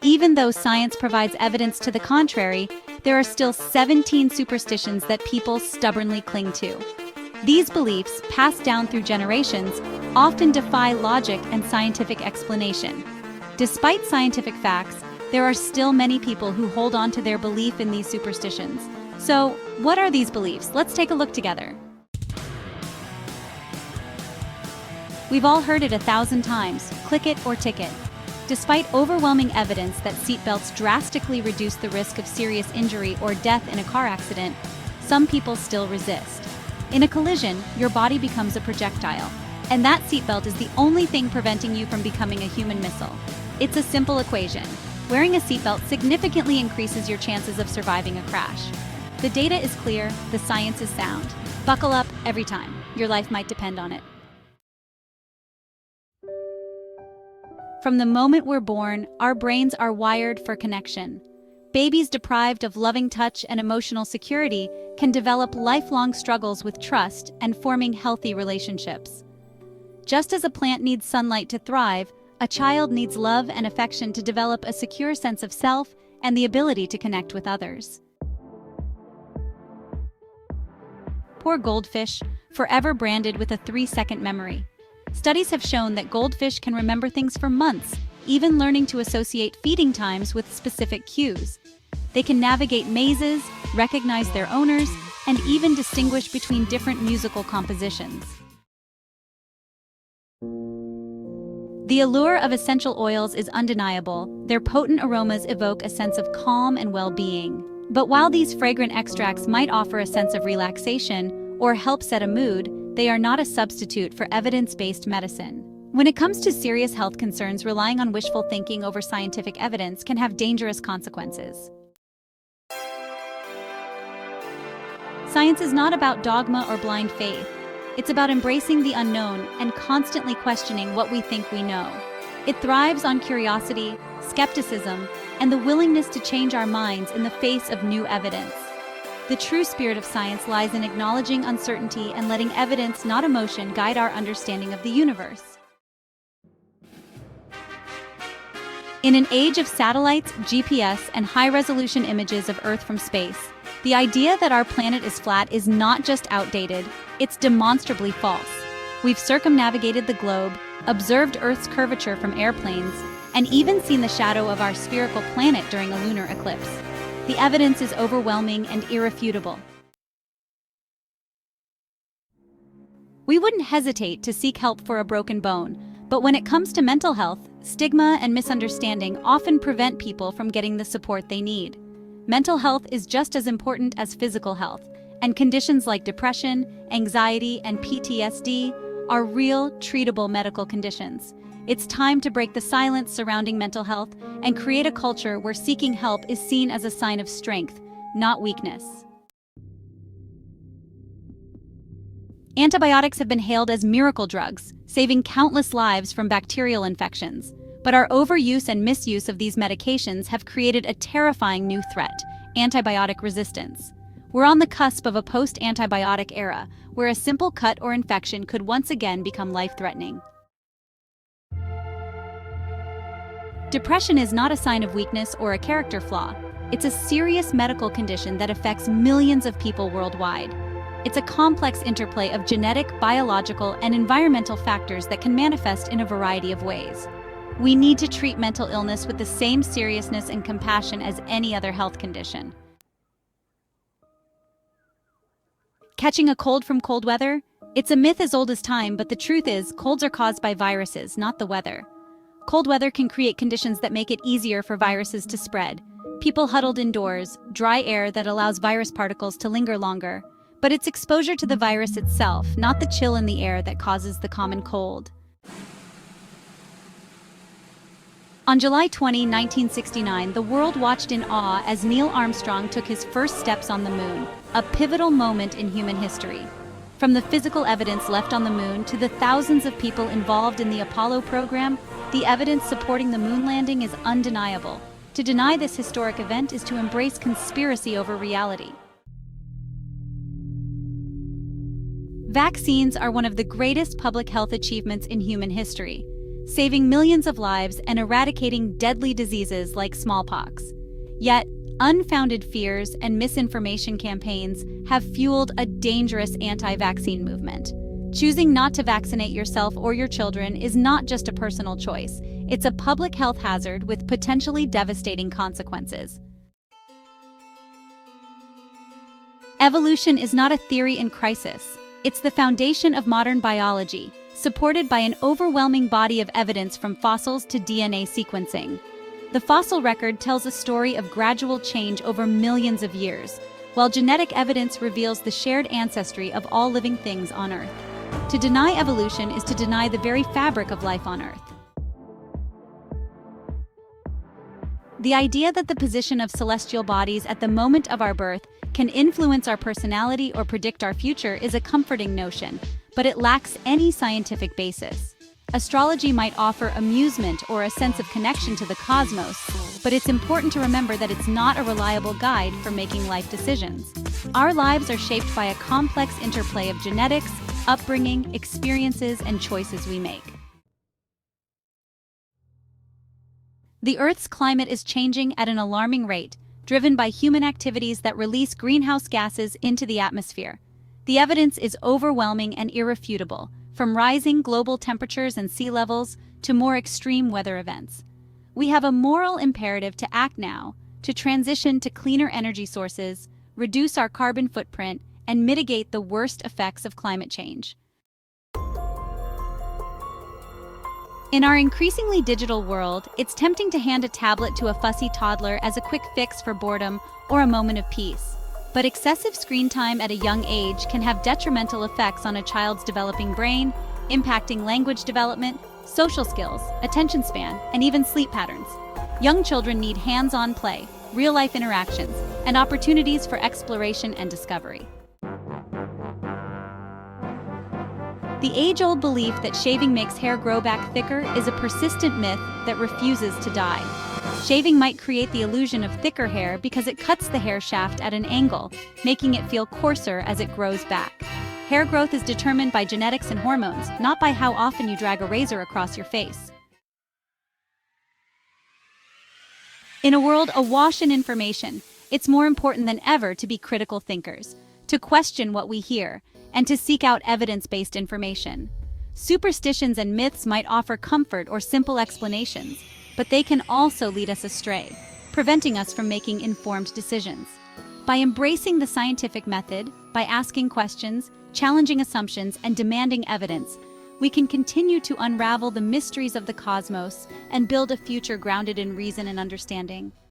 Even though science provides evidence to the contrary, there are still 17 superstitions that people stubbornly cling to. These beliefs, passed down through generations, often defy logic and scientific explanation. Despite scientific facts, there are still many people who hold on to their belief in these superstitions. So, what are these beliefs? Let's take a look together. We've all heard it 1,000 times, click it or ticket. Despite overwhelming evidence that seatbelts drastically reduce the risk of serious injury or death in a car accident, some people still resist. In a collision, your body becomes a projectile, and that seatbelt is the only thing preventing you from becoming a human missile. It's a simple equation. Wearing a seatbelt significantly increases your chances of surviving a crash. The data is clear, the science is sound. Buckle up every time. Your life might depend on it. From the moment we're born, our brains are wired for connection. Babies deprived of loving touch and emotional security can develop lifelong struggles with trust and forming healthy relationships. Just as a plant needs sunlight to thrive, a child needs love and affection to develop a secure sense of self and the ability to connect with others. Poor goldfish, forever branded with a 3-second memory. Studies have shown that goldfish can remember things for months, even learning to associate feeding times with specific cues. They can navigate mazes, recognize their owners, and even distinguish between different musical compositions. The allure of essential oils is undeniable. Their potent aromas evoke a sense of calm and well-being. But while these fragrant extracts might offer a sense of relaxation or help set a mood, they are not a substitute for evidence-based medicine. When it comes to serious health concerns, relying on wishful thinking over scientific evidence can have dangerous consequences. Science is not about dogma or blind faith. It's about embracing the unknown and constantly questioning what we think we know. It thrives on curiosity, skepticism, and the willingness to change our minds in the face of new evidence. The true spirit of science lies in acknowledging uncertainty and letting evidence, not emotion, guide our understanding of the universe. In an age of satellites, GPS, and high-resolution images of Earth from space, the idea that our planet is flat is not just outdated, it's demonstrably false. We've circumnavigated the globe, observed Earth's curvature from airplanes, and even seen the shadow of our spherical planet during a lunar eclipse. The evidence is overwhelming and irrefutable. We wouldn't hesitate to seek help for a broken bone, but when it comes to mental health, stigma and misunderstanding often prevent people from getting the support they need. Mental health is just as important as physical health, and conditions like depression, anxiety, and PTSD are real, treatable medical conditions. It's time to break the silence surrounding mental health and create a culture where seeking help is seen as a sign of strength, not weakness. Antibiotics have been hailed as miracle drugs, saving countless lives from bacterial infections. But our overuse and misuse of these medications have created a terrifying new threat: antibiotic resistance. We're on the cusp of a post-antibiotic era, where a simple cut or infection could once again become life-threatening. Depression is not a sign of weakness or a character flaw. It's a serious medical condition that affects millions of people worldwide. It's a complex interplay of genetic, biological, and environmental factors that can manifest in a variety of ways. We need to treat mental illness with the same seriousness and compassion as any other health condition. Catching a cold from cold weather? It's a myth as old as time, but the truth is, colds are caused by viruses, not the weather. Cold weather can create conditions that make it easier for viruses to spread. People huddled indoors, dry air that allows virus particles to linger longer. But it's exposure to the virus itself, not the chill in the air, that causes the common cold. On July 20, 1969, the world watched in awe as Neil Armstrong took his first steps on the moon, a pivotal moment in human history. From the physical evidence left on the moon to the thousands of people involved in the Apollo program, the evidence supporting the moon landing is undeniable. To deny this historic event is to embrace conspiracy over reality. Vaccines are one of the greatest public health achievements in human history. saving millions of lives and eradicating deadly diseases like smallpox. Yet, unfounded fears and misinformation campaigns have fueled a dangerous anti-vaccine movement. Choosing not to vaccinate yourself or your children is not just a personal choice, it's a public health hazard with potentially devastating consequences. Evolution is not a theory in crisis. It's the foundation of modern biology, supported by an overwhelming body of evidence from fossils to DNA sequencing. The fossil record tells a story of gradual change over millions of years, while genetic evidence reveals the shared ancestry of all living things on Earth. To deny evolution is to deny the very fabric of life on Earth. The idea that the position of celestial bodies at the moment of our birth can influence our personality or predict our future is a comforting notion, but it lacks any scientific basis. Astrology might offer amusement or a sense of connection to the cosmos, but it's important to remember that it's not a reliable guide for making life decisions. Our lives are shaped by a complex interplay of genetics, upbringing, experiences, and choices we make. The Earth's climate is changing at an alarming rate, driven by human activities that release greenhouse gases into the atmosphere. The evidence is overwhelming and irrefutable, from rising global temperatures and sea levels to more extreme weather events. We have a moral imperative to act now, to transition to cleaner energy sources, reduce our carbon footprint, and mitigate the worst effects of climate change. In our increasingly digital world, it's tempting to hand a tablet to a fussy toddler as a quick fix for boredom or a moment of peace. But excessive screen time at a young age can have detrimental effects on a child's developing brain, impacting language development, social skills, attention span, and even sleep patterns. Young children need hands-on play, real-life interactions, and opportunities for exploration and discovery. The age-old belief that shaving makes hair grow back thicker is a persistent myth that refuses to die. Shaving might create the illusion of thicker hair because it cuts the hair shaft at an angle, making it feel coarser as it grows back. Hair growth is determined by genetics and hormones, not by how often you drag a razor across your face. In a world awash in information, it's more important than ever to be critical thinkers, to question what we hear, and to seek out evidence-based information. Superstitions and myths might offer comfort or simple explanations, but they can also lead us astray, preventing us from making informed decisions. By embracing the scientific method, by asking questions, challenging assumptions, and demanding evidence, we can continue to unravel the mysteries of the cosmos and build a future grounded in reason and understanding.